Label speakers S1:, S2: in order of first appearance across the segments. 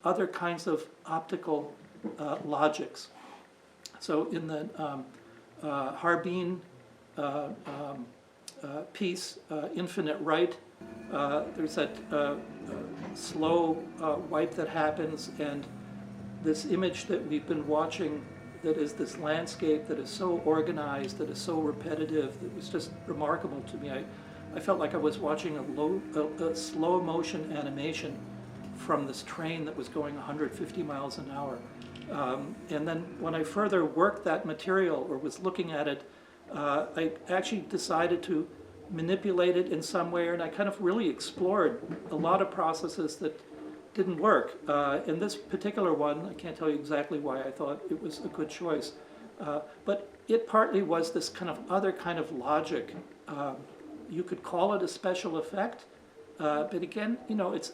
S1: other kinds of optical logics. So in the Harbin piece, Infinite Right, there's that slow wipe that happens, and this image that we've been watching that is this landscape that is so organized, that is so repetitive, that was just remarkable to me. I felt like I was watching a slow motion animation from this train that was going 150 miles an hour. And then when I further worked that material or was looking at it, I actually decided to manipulate it in some way, and I kind of really explored a lot of processes that didn't work. In this particular one, I can't tell you exactly why I thought it was a good choice, but it partly was this kind of other kind of logic. You could call it a special effect, but again, you know, it's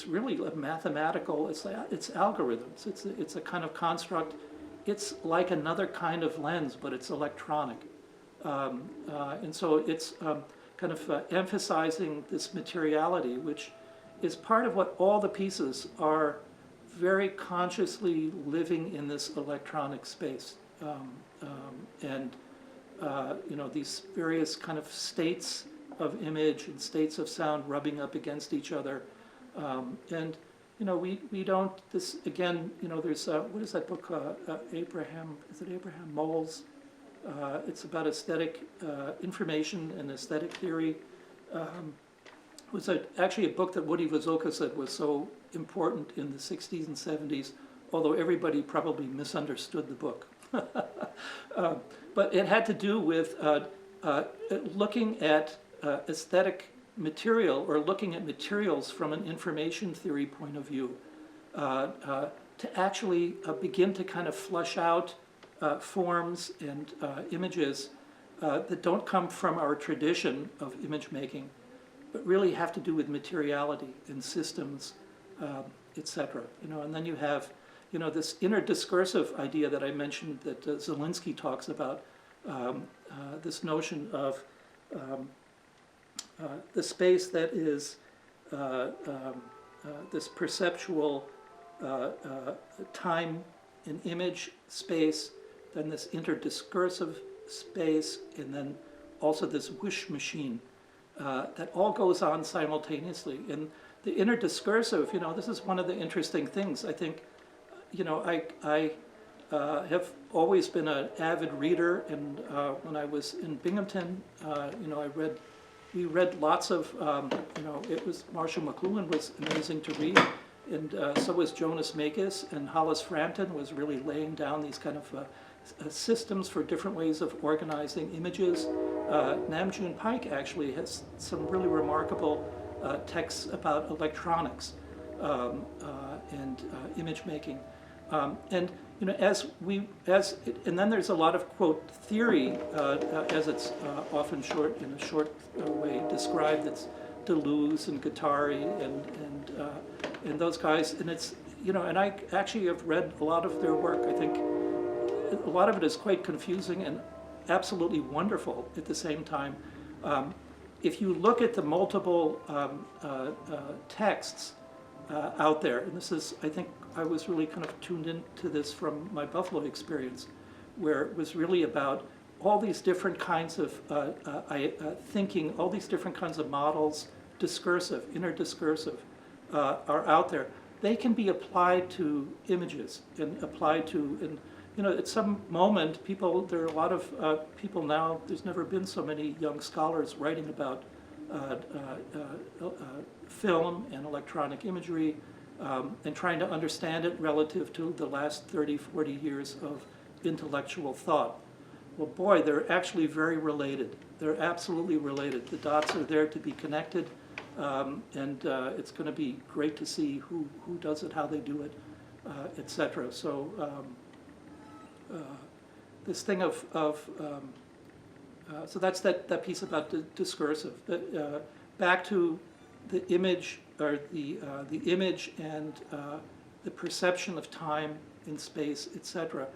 S1: really a mathematical, it's algorithms, it's a kind of construct. It's like another kind of lens, but it's electronic. And so it's kind of emphasizing this materiality, which is part of what all the pieces are very consciously living in this electronic space. And you know, these various kind of states of image and states of sound rubbing up against each other. And you know, we don't, this again, you know, there's, what is that book, Abraham Moll's? It's about aesthetic information and aesthetic theory. It was actually a book that Woody Wazoka said was so important in the 60s and 70s, although everybody probably misunderstood the book. But it had to do with looking at aesthetic material, or looking at materials from an information theory point of view, to actually begin to kind of flesh out forms and images that don't come from our tradition of image making, but really have to do with materiality and systems, etc. You know, and then you have, you know, this interdiscursive idea that I mentioned that Zelinsky talks about, this notion of the space that is this perceptual time and image space, then this interdiscursive space, and then also this wish machine that all goes on simultaneously. And the interdiscursive, you know, this is one of the interesting things. I think, you know, I have always been an avid reader, and when I was in Binghamton, you know, we read lots of, you know, Marshall McLuhan was amazing to read, and so was Jonas Mekas, and Hollis Frampton was really laying down these kind of systems for different ways of organizing images. Nam June Paik actually has some really remarkable texts about electronics and image making. And you know, and then there's a lot of, quote, theory, as it's often in a short way described. It's Deleuze and Guattari and those guys, and it's, you know, and I actually have read a lot of their work. I think a lot of it is quite confusing and absolutely wonderful at the same time. If you look at the multiple texts out there, and this is, I think I was really kind of tuned into this from my Buffalo experience, where it was really about all these different kinds of thinking, all these different kinds of models, discursive, interdiscursive, are out there. They can be applied to images and applied to, and you know, at some moment, there are a lot of people now, there's never been so many young scholars writing about film and electronic imagery, and trying to understand it relative to the last 30, 40 years of intellectual thought. Well, boy, they're actually very related. They're absolutely related. The dots are there to be connected, and it's going to be great to see who does it, how they do it, etc. So this thing of so that's that piece about the discursive. Back to the image, or the image and the perception of time in space, etc.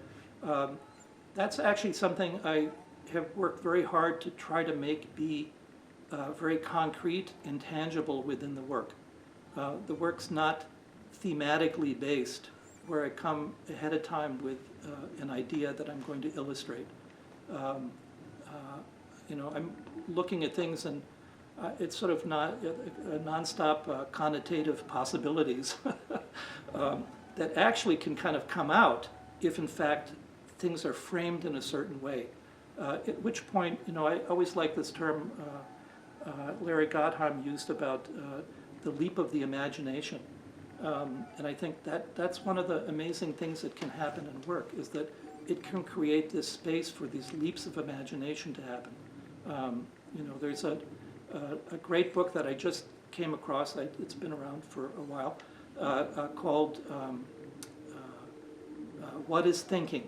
S1: That's actually something I have worked very hard to try to make be very concrete and tangible within the work. The work's not thematically based, where I come ahead of time with an idea that I'm going to illustrate. Um, I'm looking at things, and it's sort of not a nonstop connotative possibilities that actually can kind of come out if, in fact, things are framed in a certain way. At which point, I always like this term Larry Gottheim used about the leap of the imagination. And I think that's one of the amazing things that can happen in work, is that it can create this space for these leaps of imagination to happen. There's a great book that I just came across, it's been around for a while, called What is Thinking?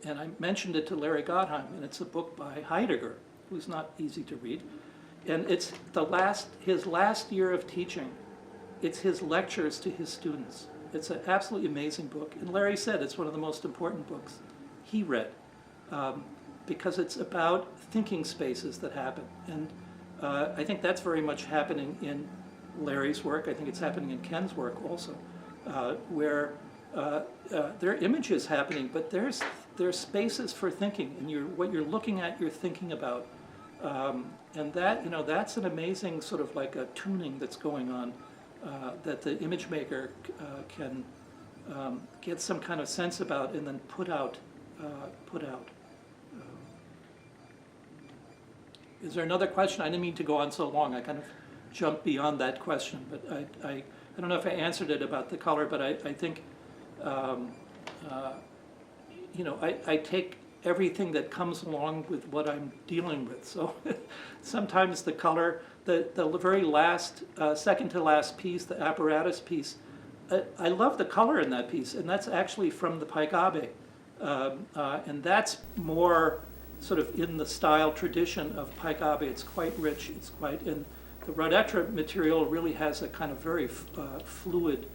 S1: And I mentioned it to Larry Gottheim, and it's a book by Heidegger, who's not easy to read. And it's his last year of teaching. It's his lectures to his students. It's an absolutely amazing book. And Larry said it's one of the most important books he read, because it's about thinking spaces that happen. And I think that's very much happening in Larry's work. I think it's happening in Ken's work also, where there are images happening, but there's spaces for thinking, and what you're looking at, you're thinking about. And that's an amazing sort of like a tuning that's going on, that the image maker can get some kind of sense about and then put out. Is there another question? I didn't mean to go on so long. I kind of jumped beyond that question, but I don't know if I answered it about the color, but I think I take everything that comes along with what I'm dealing with. So sometimes the color, the very last, second to last piece, the apparatus piece, I love the color in that piece, and that's actually from the Paigabe. And that's more sort of in the style tradition of Paigabe. It's quite rich, and the Rodetra material really has a kind of very fluid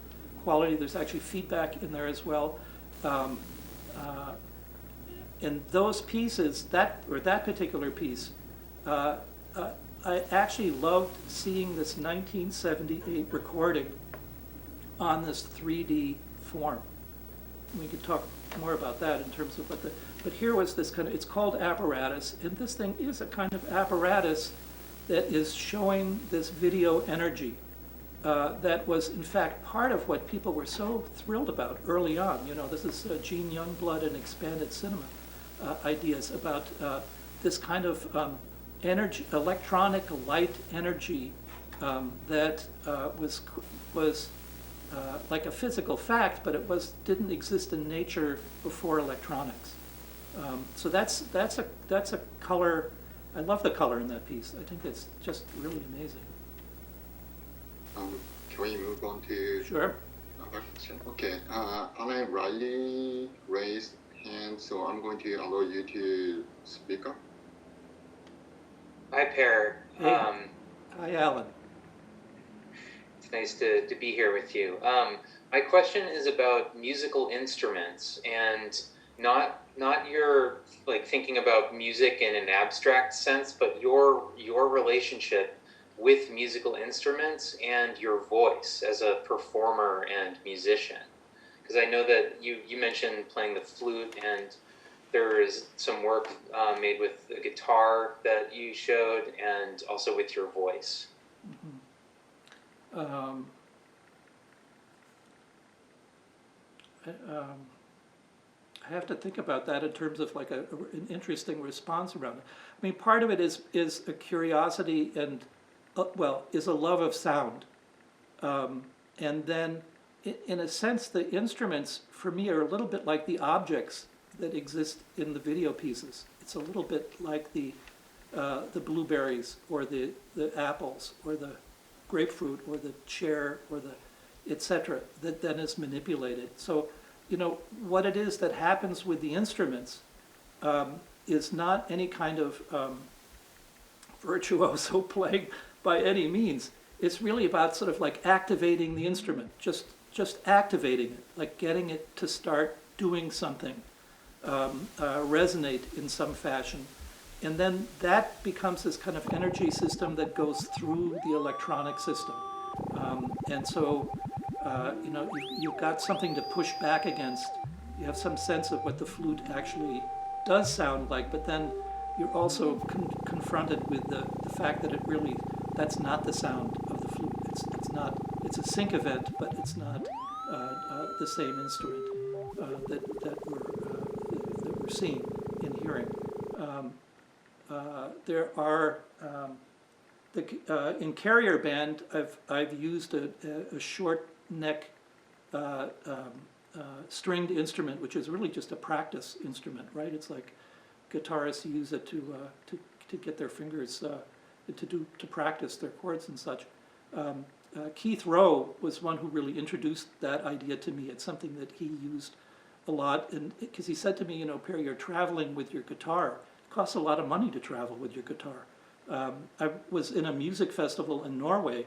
S1: quality. There's actually feedback in there as well. And those pieces, that particular piece, I actually loved seeing this 1978 recording on this 3D form. We could talk more about that in terms of but here was this kind of, it's called apparatus, and this thing is a kind of apparatus that is showing this video energy that was in fact part of what people were so thrilled about early on. This is Gene Youngblood and expanded cinema ideas about this kind of energy, electronic light energy that was like a physical fact, but didn't exist in nature before electronics. So that's a color. I love the color in that piece. I think it's just really amazing.
S2: Can we move on to
S1: Sure.
S2: another question? Okay. Alan Riley raised hand, so I'm going to allow you to speak up.
S3: Hi, Per.
S1: Hey. Hi, Alan.
S3: It's nice to be here with you. My question is about musical instruments, and not your like thinking about music in an abstract sense, but your relationship with musical instruments and your voice as a performer and musician. Because I know that you mentioned playing the flute, and there is some work made with the guitar that you showed, and also with your voice.
S1: Mm-hmm. I have to think about that in terms of like an interesting response around it. I mean, part of it is a curiosity and, is a love of sound. And then, in a sense, the instruments, for me, are a little bit like the objects that exist in the video pieces. It's a little bit like the blueberries, or the apples, or the grapefruit, or the chair, or the etc. that then is manipulated. So, what it is that happens with the instruments is not any kind of virtuoso playing by any means. It's really about sort of like activating the instrument, just activating it, like getting it to start doing something, resonate in some fashion. And then that becomes this kind of energy system that goes through the electronic system. And so you've got something to push back against. You have some sense of what the flute actually does sound like, but then you're also confronted with the fact that that's not the sound of the flute. It's a sync event, but it's not the same instrument that we're seeing and hearing. There are in carrier band, I've used a short neck stringed instrument, which is really just a practice instrument, right? It's like guitarists use it to get their fingers to practice their chords and such. Keith Rowe was one who really introduced that idea to me. It's something that he used a lot, and because he said to me, Perry, you're traveling with your guitar. It costs a lot of money to travel with your guitar. I was in a music festival in Norway.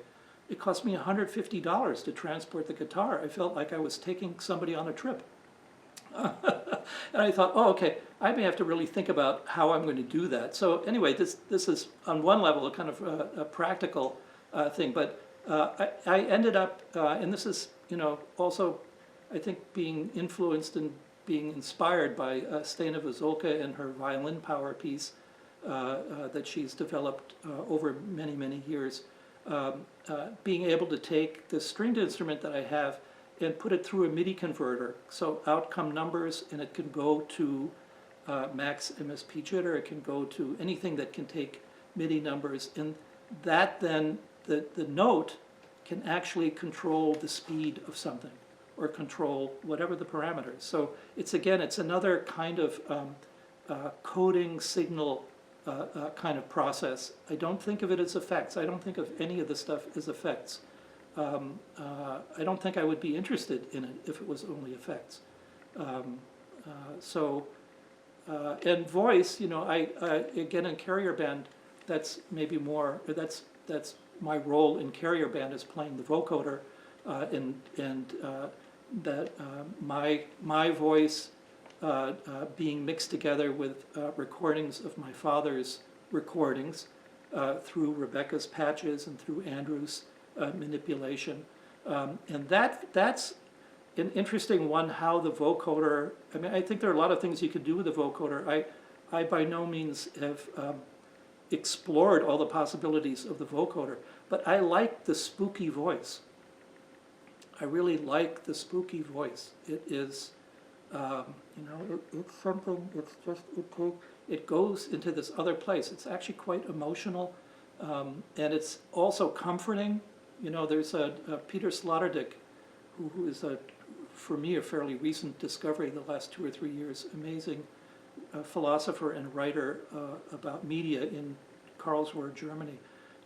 S1: It cost me $150 to transport the guitar. I felt like I was taking somebody on a trip. And I thought, oh, okay, I may have to really think about how I'm going to do that. So anyway, this is on one level a kind of a practical thing, but I ended up, and this is, also, I think, being influenced and being inspired by Stena Vazolka and her violin power piece that she's developed over many, many years. Being able to take the stringed instrument that I have and put it through a MIDI converter. So out come numbers, and it can go to max MSP jitter, it can go to anything that can take MIDI numbers, and that then, the note can actually control the speed of something, or control whatever the parameters. So it's another kind of coding signal kind of process. I don't think of it as effects. I don't think of any of the stuff as effects. I don't think I would be interested in it if it was only effects. And voice, I again in carrier band, that's maybe more. That's my role in carrier band is playing the vocoder, and that my voice being mixed together with recordings of my father's recordings through Rebecca's patches and through Andrew's manipulation. And that's an interesting one, how the vocoder, I think there are a lot of things you could do with the vocoder. I by no means have explored all the possibilities of the vocoder, but I like the spooky voice. I really like the spooky voice. It is, it's something, it goes into this other place. It's actually quite emotional, and it's also comforting. There's a Peter Sloterdijk, who is, for me, a fairly recent discovery in the last 2 or 3 years, amazing philosopher and writer about media in Karlsruhe, Germany.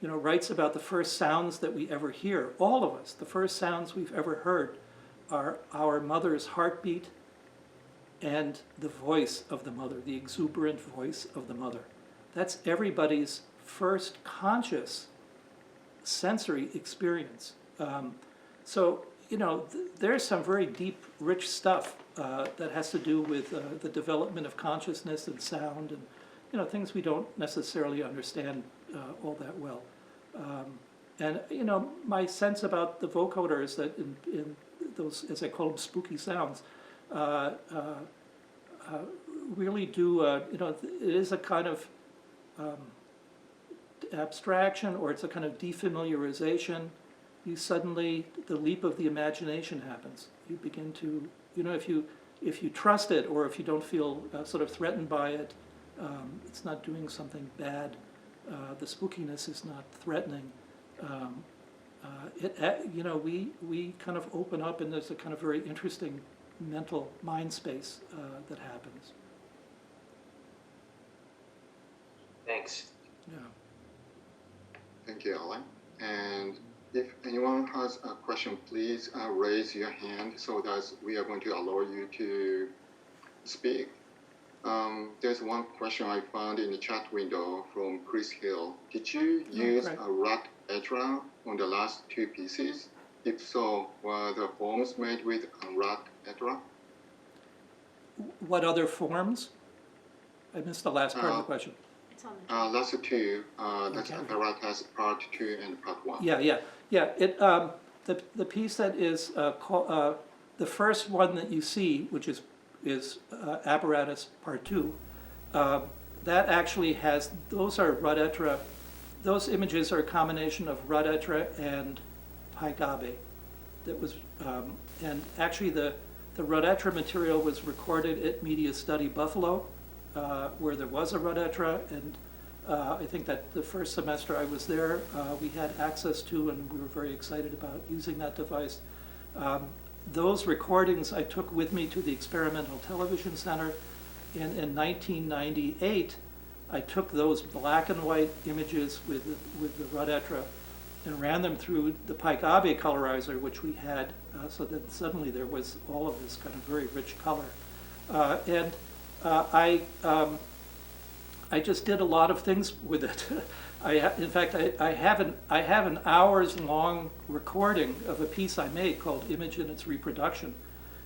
S1: Writes about the first sounds that we ever hear, all of us. The first sounds we've ever heard are our mother's heartbeat and the voice of the mother, the exuberant voice of the mother. That's everybody's first conscious sensory experience. So, there's some very deep, rich stuff that has to do with the development of consciousness and sound and, things we don't necessarily understand all that well. And, my sense about the vocoder is that in those, as I call them, spooky sounds, really do, it is a kind of abstraction, or it's a kind of defamiliarization. You suddenly, the leap of the imagination happens. You begin to, if you trust it, or if you don't feel sort of threatened by it, it's not doing something bad. The spookiness is not threatening. We kind of open up, and there's a kind of very interesting mental mind space that happens.
S3: Thanks.
S1: Yeah.
S2: Thank you, Alan. And if anyone has a question, please raise your hand so that we are going to allow you to speak. There's one question I found in the chat window from Chris Hill. Did you use a rat edra on the last 2 pieces? If so, were the forms made with a rat edra?
S1: What other forms? I missed the last part of the question.
S4: It's on the
S2: Last 2, that's apparatus part 2 and part 1.
S1: Yeah. It the piece that is the first one that you see, which is apparatus part 2, that actually has, those are Rudetra, those images are a combination of Rudetra and Paigabe. That was, and actually the Rudetra material was recorded at Media Study Buffalo, where there was a Rudetra, and I think that the first semester I was there, we had access to, and we were very excited about using that device. Those recordings I took with me to the Experimental Television Center, and in 1998, I took those black and white images with the Rudetra and ran them through the Paigabe colorizer, which we had, so that suddenly there was all of this kind of very rich color. I just did a lot of things with it. In fact, I have an hours-long recording of a piece I made called "Image and Its Reproduction."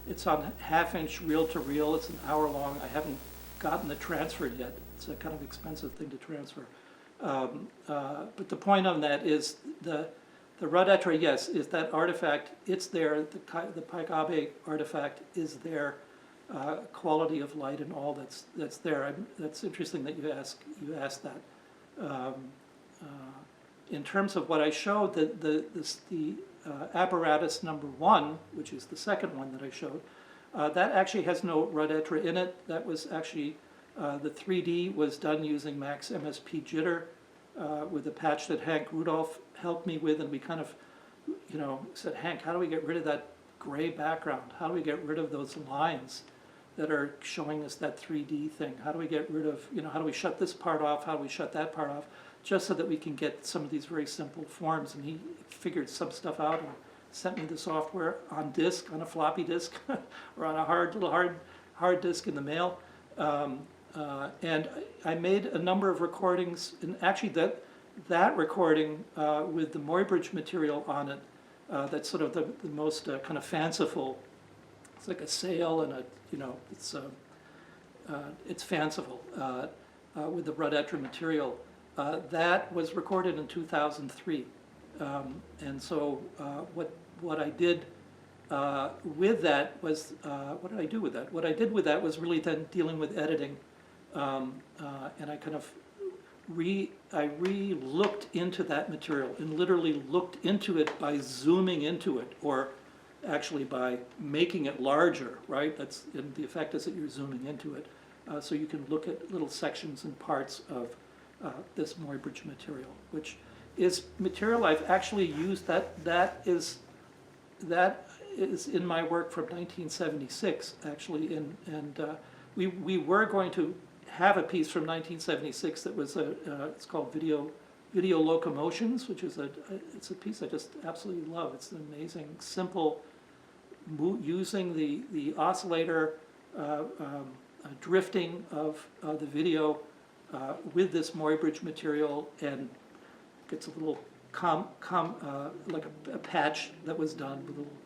S1: It's on half-inch reel-to-reel. It's an hour long. I haven't gotten it transferred yet. It's a kind of expensive thing to transfer. But the point on that is the Rudetra, yes, is that artifact. It's there. The Paigabe artifact is there. Quality of light and all that's there. That's interesting that you asked that. In terms of what I showed, the apparatus number 1, which is the second one that I showed, that actually has no Rudetra in it. That was actually the 3D was done using Max MSP Jitter with a patch that Hank Rudolph helped me with, and we kind of, said, Hank, how do we get rid of that gray background? How do we get rid of those lines that are showing us that 3D thing? How do we get rid of, how do we shut this part off? How do we shut that part off? Just so that we can get some of these very simple forms. And he figured some stuff out and sent me the software on disk, on a floppy disk, or on a little hard disk in the mail. And I made a number of recordings, and actually that recording with the Muybridge material on it, that's sort of the most kind of fanciful. It's like a sail and it's fanciful with the Rudetra material. That was recorded in 2003, and so what I did with that was what did I do with that? What I did with that was really then dealing with editing, and I kind of re-looked into that material and literally looked into it by zooming into it, or actually by making it larger, right? And the effect is that you're zooming into it, so you can look at little sections and parts of this Muybridge material, which is material I've actually used. That is in my work from 1976, actually, and we were going to have a piece from 1976 that was it's called Video Locomotions, which is it's a piece I just absolutely love. It's an amazing, simple, using the oscillator drifting of the video with this Muybridge material, and gets a little like a patch that was done with a little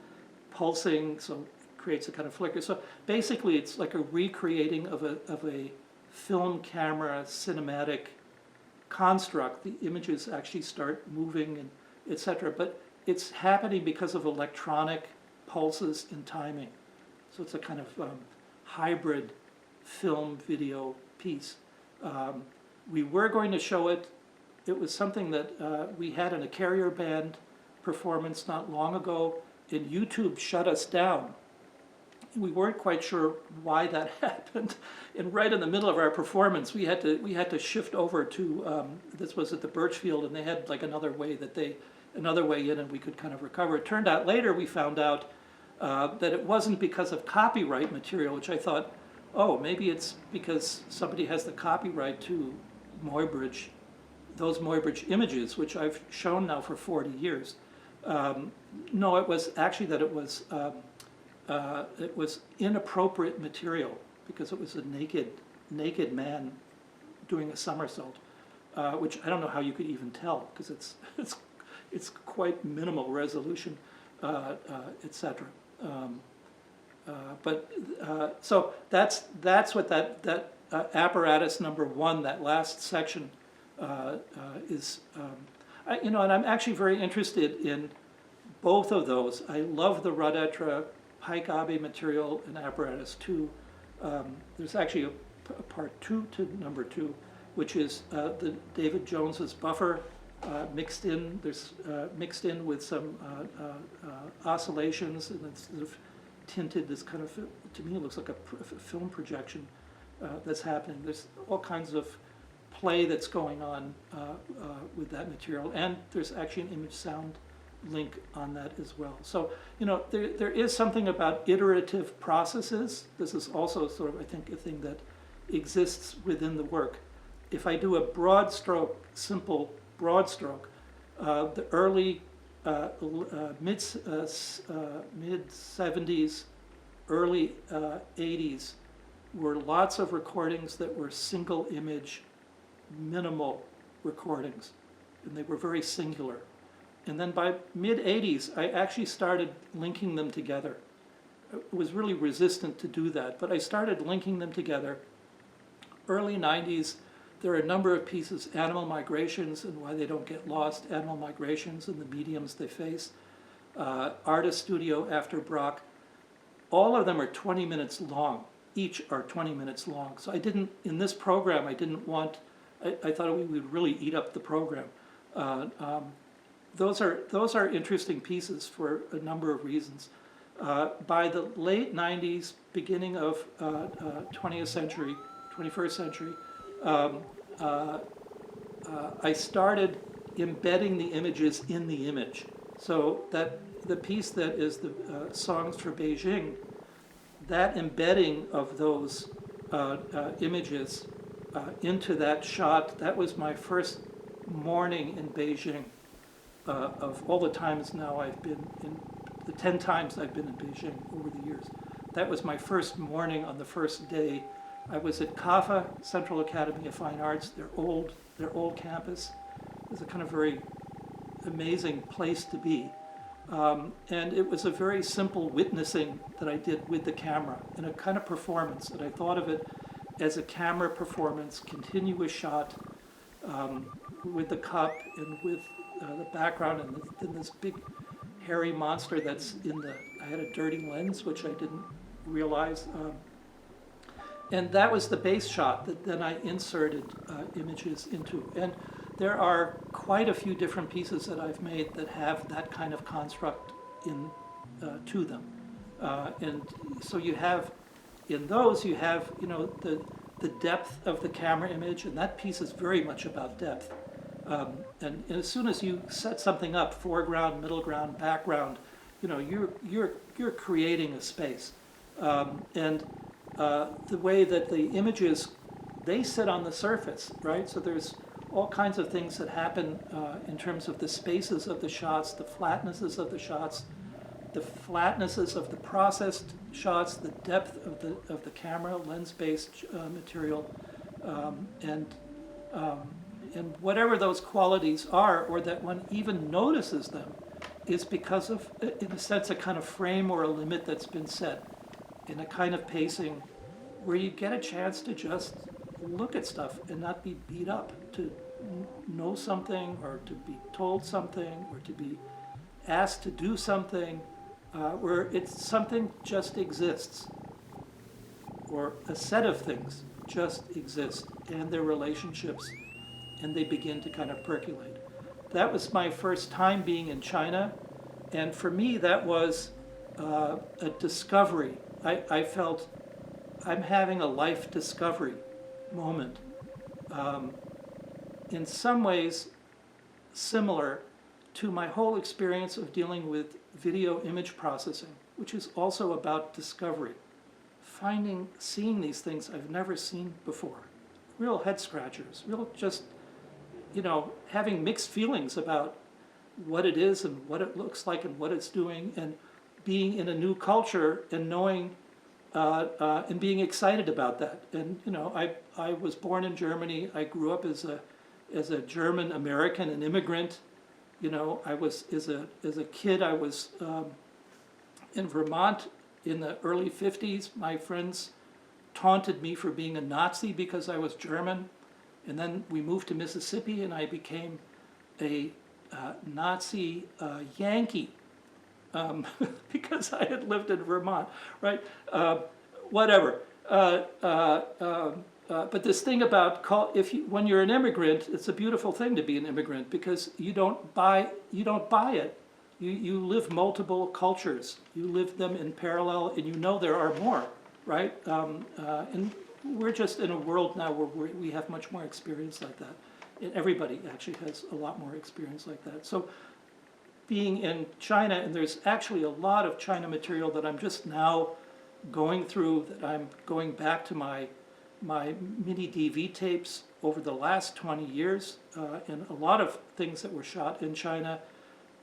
S1: pulsing, so it creates a kind of flicker. So basically, it's like a recreating of a film camera cinematic construct. The images actually start moving and etc. But it's happening because of electronic pulses and timing. So it's a kind of hybrid film video piece. We were going to show it. It was something that we had in a carrier band performance not long ago, and YouTube shut us down. We weren't quite sure why that happened, and right in the middle of our performance, we had to shift over to this was at the Birchfield, and they had like another way in, and we could kind of recover. It turned out later we found out that it wasn't because of copyright material, which I thought, oh, maybe it's because somebody has the copyright to Muybridge, those Muybridge images, which I've shown now for 40 years. No, it was actually that it was inappropriate material because it was a naked man doing a somersault, which I don't know how you could even tell because it's quite minimal resolution, etc. So that's what that apparatus number 1, that last section, is. And I'm actually very interested in both of those. I love the Radetra Pike Abe material and apparatus too. There's actually a part 2 to number 2, which is the David Jones's buffer mixed in. There's mixed in with some oscillations, and it's sort of tinted. This kind of, to me, it looks like a film projection that's happening. There's all kinds of play that's going on with that material, and there's actually an image sound link on that as well. So, there is something about iterative processes. This is also sort of, I think, a thing that exists within the work. If I do a broad stroke, simple broad stroke, the early mid 70s, early 80s were lots of recordings that were single image, minimal recordings, and they were very singular. And then by mid 80s, I actually started linking them together. I was really resistant to do that, but I started linking them together. Early 90s, there are a number of pieces, animal migrations and why they don't get lost, animal migrations and the mediums they face, artist studio after Brock. All of them are 20 minutes long. Each are 20 minutes long. So I didn't, in this program, I didn't want, I thought we would really eat up the program. Those are interesting pieces for a number of reasons. By the late 90s, beginning of 20th century, 21st century, I started embedding the images in the image. So that the piece that is the Songs for Beijing, that embedding of those images into that shot, that was my first morning in Beijing. Of all the times now I've been in, the 10 times I've been in Beijing over the years. That was my first morning on the first day. I was at CAFA, Central Academy of Fine Arts, their old campus. It was a kind of very amazing place to be. And it was a very simple witnessing that I did with the camera in a kind of performance that I thought of it as a camera performance, continuous shot with the cup and with the background and then this big hairy monster that's in the, I had a dirty lens, which I didn't realize. And that was the base shot that then I inserted images into. And there are quite a few different pieces that I've made that have that kind of construct in to them. And so you have, in those, you have, the depth of the camera image, and that piece is very much about depth. And as soon as you set something up, foreground, middle ground, background, you're creating a space. And the way that the images, they sit on the surface, right? So there's all kinds of things that happen in terms of the spaces of the shots, the flatnesses of the shots, the flatnesses of the processed shots, the depth of the camera, lens-based material, and whatever those qualities are, or that one even notices them, is because of, in a sense, a kind of frame or a limit that's been set in a kind of pacing where you get a chance to just look at stuff and not be beat up, to know something or to be told something or to be asked to do something, where it's something just exists, or a set of things just exist and their relationships, and they begin to kind of percolate. That was my first time being in China, and for me that was a discovery. I felt I'm having a life discovery moment. In some ways similar to my whole experience of dealing with video image processing, which is also about discovery. Seeing these things I've never seen before. Real head scratchers, real just, having mixed feelings about what it is and what it looks like and what it's doing, and being in a new culture and knowing and being excited about that. And I was born in Germany. I grew up as a German American, an immigrant. I was as a kid. I was in Vermont in the early 50s. My friends taunted me for being a Nazi because I was German, and then we moved to Mississippi, and I became a Nazi Yankee. because I had lived in Vermont, right? Whatever. But this thing about when you're an immigrant, it's a beautiful thing to be an immigrant because you don't buy it. You live multiple cultures. You live them in parallel, and you know there are more, right? And we're just in a world now where we have much more experience like that. And everybody actually has a lot more experience like that. So being in China, and there's actually a lot of China material that I'm just now going through, that I'm going back to my mini DV tapes over the last 20 years, and a lot of things that were shot in China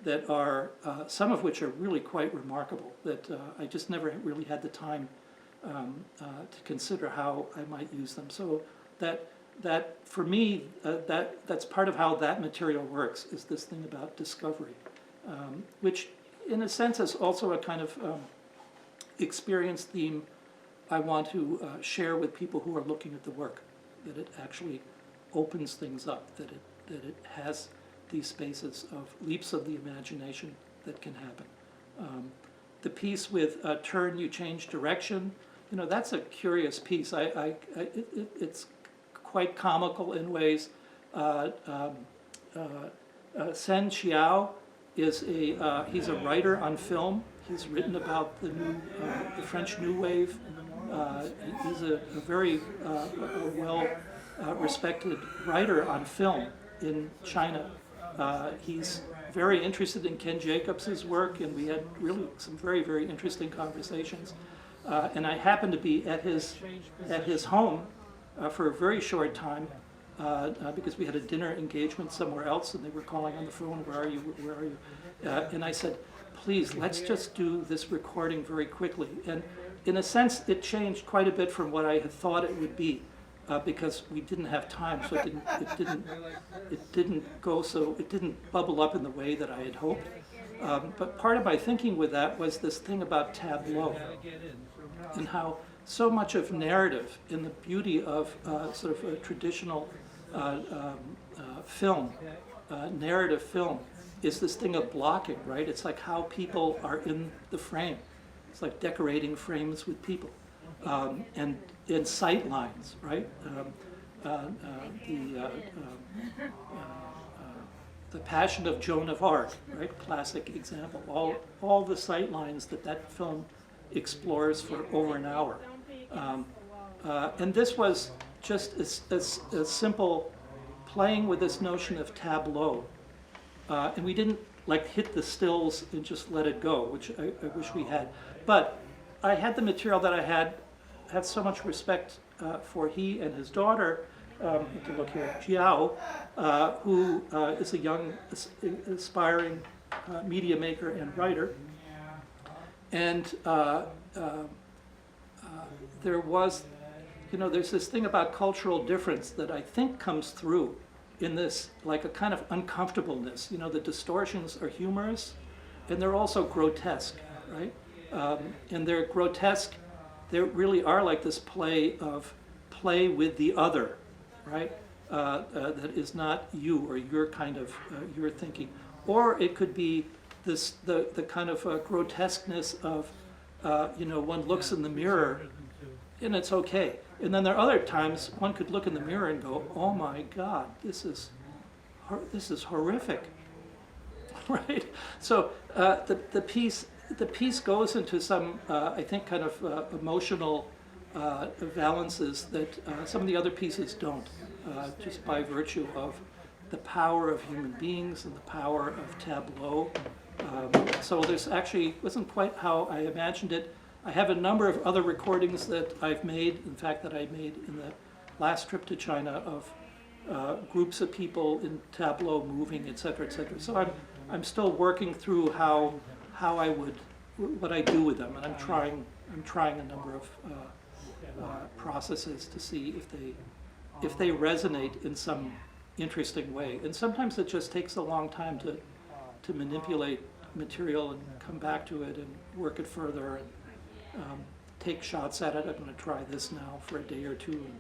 S1: that are, some of which are really quite remarkable, that I just never really had the time to consider how I might use them. So that for me, that's part of how that material works, is this thing about discovery, which in a sense is also a kind of experience theme I want to share with people who are looking at the work, that it actually opens things up, that it has these spaces of leaps of the imagination that can happen. The piece with Turn, You Change Direction, that's a curious piece. It's quite comical in ways. Sen Xiao is he's a writer on film. He's written about the French New Wave. He's a very well respected writer on film in China. He's very interested in Ken Jacobs' work, and we had really some very, very interesting conversations. And I happened to be at his home for a very short time because we had a dinner engagement somewhere else, and they were calling on the phone, where are you, where are you? And I said, please, let's just do this recording very quickly. And in a sense, it changed quite a bit from what I had thought it would be, because we didn't have time, so it didn't bubble up in the way that I had hoped. But part of my thinking with that was this thing about tableau, and how so much of narrative, in the beauty of sort of a traditional film, narrative film, is this thing of blocking, right? It's like how people are in the frame. It's like decorating frames with people, and in sight lines, right? The Passion of Joan of Arc, right? Classic example. All the sight lines that film explores for over an hour, and this was just as simple, playing with this notion of tableau, and we didn't like hit the stills and just let it go, which I wish we had. But I had the material that I had so much respect for he and his daughter, if you look here, Jiao, who is a young, aspiring media maker and writer. And there was, there's this thing about cultural difference that I think comes through in this, like a kind of uncomfortableness. The distortions are humorous, and they're also grotesque, right? And they're grotesque. They really are like this play with the other, right? That is not you or your kind of your thinking, or it could be the kind of grotesqueness of one looks in the mirror and it's okay, and then there are other times one could look in the mirror and go, oh my God, this is horrific, right? So the piece goes into some, I think, kind of emotional valances that some of the other pieces don't, just by virtue of the power of human beings and the power of tableau. So there's actually, wasn't quite how I imagined it. I have a number of other recordings that I've made, in fact, that I made in the last trip to China, of groups of people in tableau moving, et cetera, et cetera. So I'm still working through how I would, what I do with them, and I'm trying a number of processes to see if they resonate in some interesting way. And sometimes it just takes a long time to manipulate material and come back to it and work it further and take shots at it. I'm going to try this now for a day or two and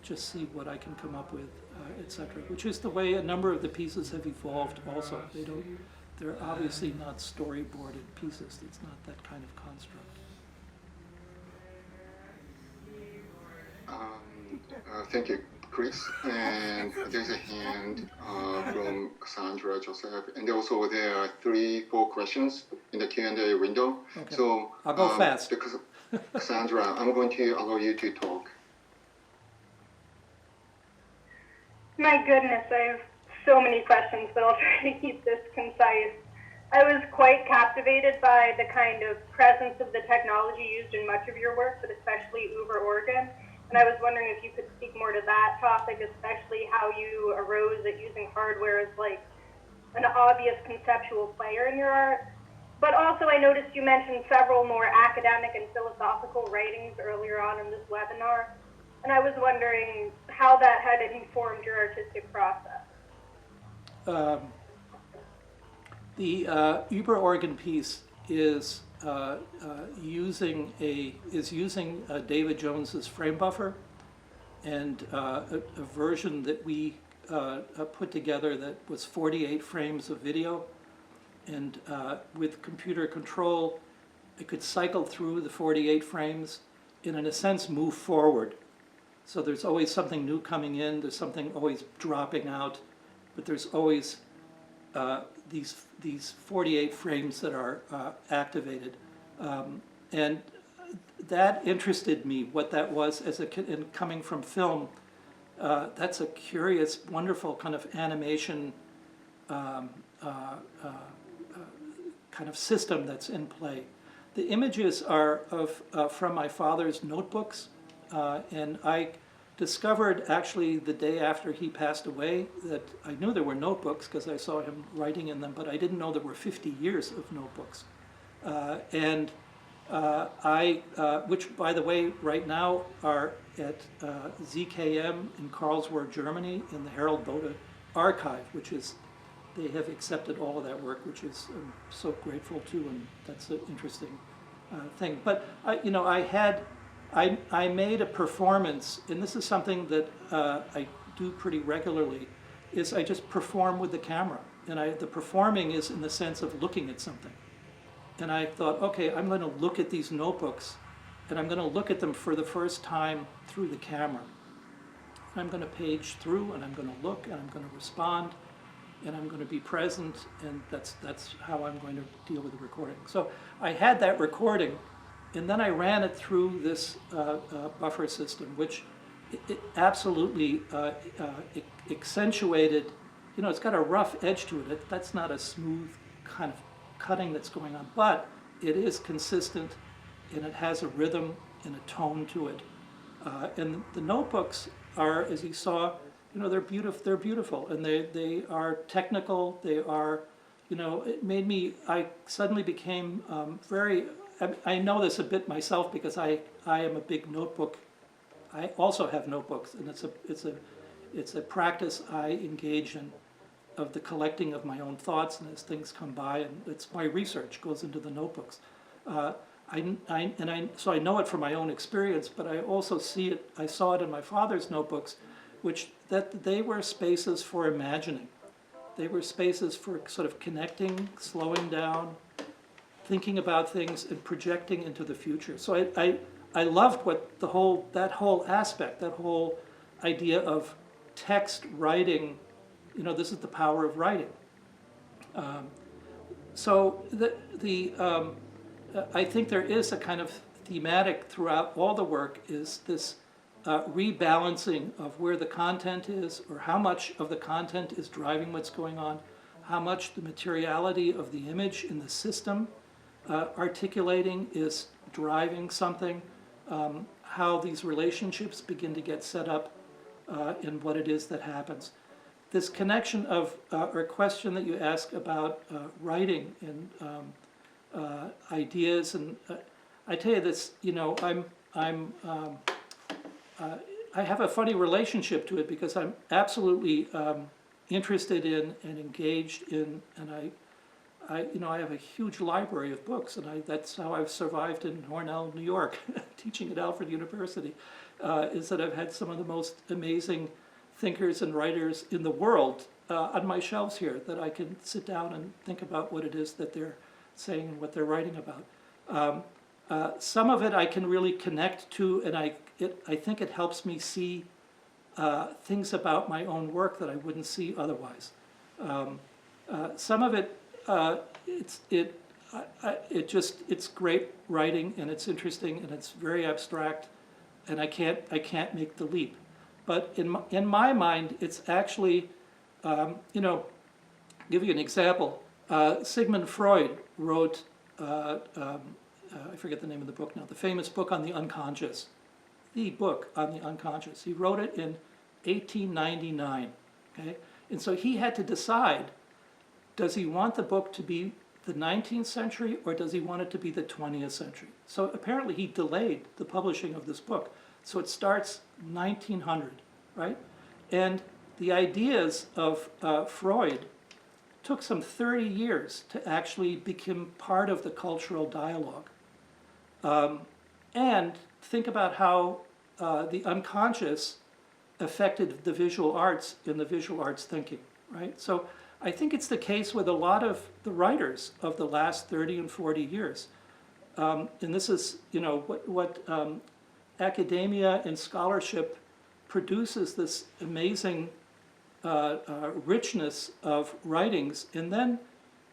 S1: just see what I can come up with, etc. Which is the way a number of the pieces have evolved also. they're obviously not storyboarded pieces. It's not that kind of construct.
S2: Thank you, Chris. And there's a hand from Cassandra Joseph. And also there are 3-4 questions in the Q&A window.
S1: Okay.
S2: So
S1: I'll go fast.
S2: Because Cassandra, I'm going to allow you to talk.
S4: My goodness, I have so many questions, but I'll try to keep this concise. I was quite captivated by the kind of presence of the technology used in much of your work, but especially Uber Organ. And I was wondering if you could speak more to that topic, especially how you arose at using hardware as like an obvious conceptual player in your art. But also I noticed you mentioned several more academic and philosophical writings earlier on in this webinar. And I was wondering how that had informed your artistic process.
S1: The Uber Organ piece is using David Jones's frame buffer and a version that we put together that was 48 frames of video, and with computer control it could cycle through the 48 frames and in a sense move forward. So there's always something new coming in, there's something always dropping out, but there's always these 48 frames that are activated. And that interested me, what that was as a kid, and coming from film. That's a curious, wonderful kind of animation kind of system that's in play. The images are from my father's notebooks, and I discovered actually the day after he passed away that I knew there were notebooks because I saw him writing in them, but I didn't know there were 50 years of notebooks. Which by the way, right now are at ZKM in Karlsruhe, Germany, in the Harold Bode archive, which is, they have accepted all of that work, which is I'm so grateful to, and that's an interesting thing. But I made a performance, and this is something that I do pretty regularly, is I just perform with the camera. And the performing is in the sense of looking at something. And I thought, okay, I'm going to look at these notebooks, and I'm going to look at them for the first time through the camera. I'm going to page through, and I'm going to look, and I'm going to respond, and I'm going to be present, and that's how I'm going to deal with the recording. So I had that recording, and then I ran it through this buffer system, which it absolutely accentuated. You know, it's got a rough edge to it. That's not a smooth kind of cutting that's going on, but it is consistent, and it has a rhythm and a tone to it. And the notebooks are, as you saw, you know, they're beautiful, and they are technical. They are, you know, it made me. I suddenly became very. I know this a bit myself because I am a big notebook. I also have notebooks, and it's a practice I engage in, of the collecting of my own thoughts, and as things come by, and it's my research goes into the notebooks. So I know it from my own experience, but I also see it. I saw it in my father's notebooks, that they were spaces for imagining. They were spaces for sort of connecting, slowing down, thinking about things, and projecting into the future. So I loved what that whole aspect, that whole idea of text writing. You know, this is the power of writing. So I think there is a kind of thematic throughout all the work, is this rebalancing of where the content is, or how much of the content is driving what's going on, how much the materiality of the image in the system articulating is driving something, how these relationships begin to get set up, and what it is that happens. This connection of, or question that you ask about writing and ideas, and I tell you this, you know, I have a funny relationship to it because I'm absolutely interested in and engaged in, and I have a huge library of books, and that's how I've survived in Cornell, New York, teaching at Alfred University, is that I've had some of the most amazing thinkers and writers in the world on my shelves here that I can sit down and think about what it is that they're saying and what they're writing about. Some of it I can really connect to, and I think it helps me see things about my own work that I wouldn't see otherwise. Some of it, it's great writing, and it's interesting, and it's very abstract, and I can't make the leap. But in my mind, it's actually, give you an example. Sigmund Freud wrote, I forget the name of the book now, the famous book on the unconscious. The book on the unconscious. He wrote it in 1899, okay? And so he had to decide, does he want the book to be the 19th century or does he want it to be the 20th century? So apparently he delayed the publishing of this book. So it starts 1900, right? And the ideas of Freud took some 30 years to actually become part of the cultural dialogue. And think about how the unconscious affected the visual arts in the visual arts thinking, right? So I think it's the case with a lot of the writers of the last 30 and 40 years. And this is, what academia and scholarship produces, this amazing richness of writings, and then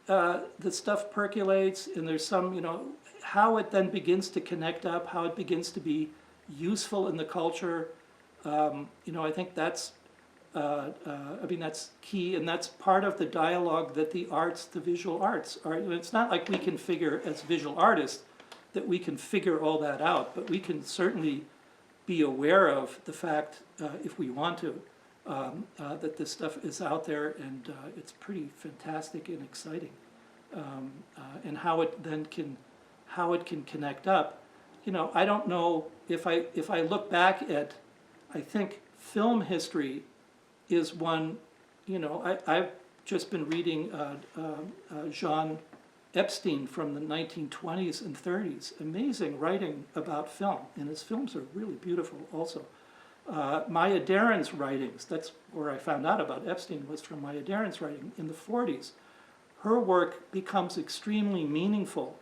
S1: the stuff percolates, and there's some, how it then begins to connect up, how it begins to be useful in the culture. I think that's, that's key, and that's part of the dialogue that the arts, the visual arts are. It's not like we can figure, as visual artists, that we can figure all that out, but we can certainly be aware of the fact, if we want to, that this stuff is out there, and it's pretty fantastic and exciting, and how it then can connect up. I don't know if I look back at, I think film history is one. I've just been reading Jean Epstein from the 1920s and 30s. Amazing writing about film, and his films are really beautiful also. Maya Deren's writings, that's where I found out about Epstein, was from Maya Deren's writing in the 40s. Her work becomes extremely meaningful.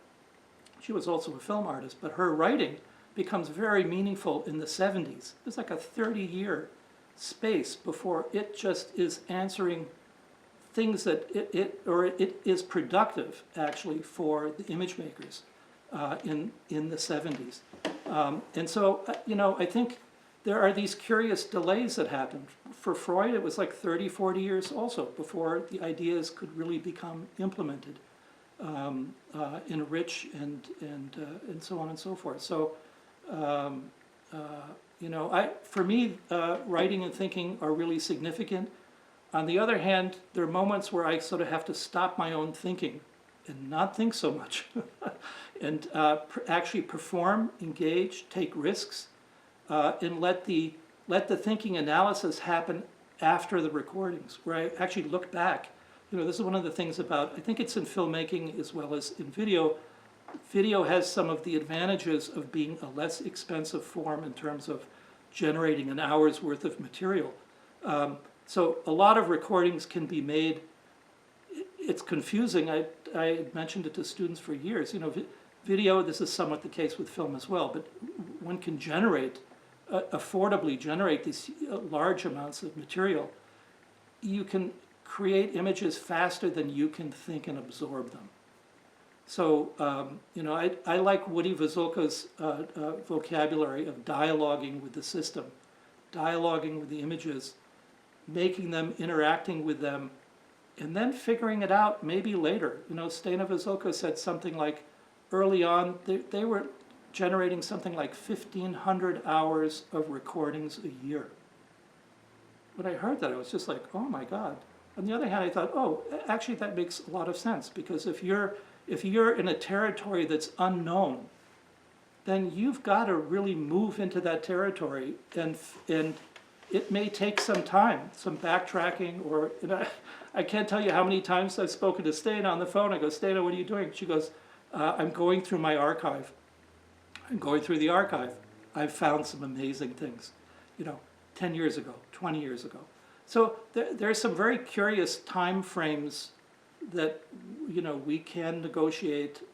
S1: She was also a film artist, but her writing becomes very meaningful in the 70s. There's like a 30-year space before it just is answering things that it is productive, actually, for the image makers in the 70s. And so, I think there are these curious delays that happen. For Freud, it was like 30, 40 years also before the ideas could really become implemented, enrich, and so on and so forth. So, for me, writing and thinking are really significant. On the other hand, there are moments where I sort of have to stop my own thinking and not think so much, and actually perform, engage, take risks, and let the thinking analysis happen after the recordings, where I actually look back. This is one of the things about, I think it's in filmmaking as well as in video. Video has some of the advantages of being a less expensive form in terms of generating an hour's worth of material. So a lot of recordings can be made. It's confusing. I mentioned it to students for years. Video, this is somewhat the case with film as well, but one can affordably generate these large amounts of material. You can create images faster than you can think and absorb them. So, I like Woody Vazulka's vocabulary of dialoguing with the system, dialoguing with the images, making them, interacting with them, and then figuring it out maybe later. Stena Vazulka said something like, early on, they were generating something like 1,500 hours of recordings a year. When I heard that, I was just like, oh my God. On the other hand, I thought, oh, actually that makes a lot of sense, because if you're in a territory that's unknown, then you've got to really move into that territory, and it may take some time, some backtracking, or I can't tell you how many times I've spoken to Stena on the phone. I go, Stena, what are you doing? She goes, I'm going through my archive. I'm going through the archive. I've found some amazing things. 10 years ago, 20 years ago. So there are some very curious time frames that we can negotiate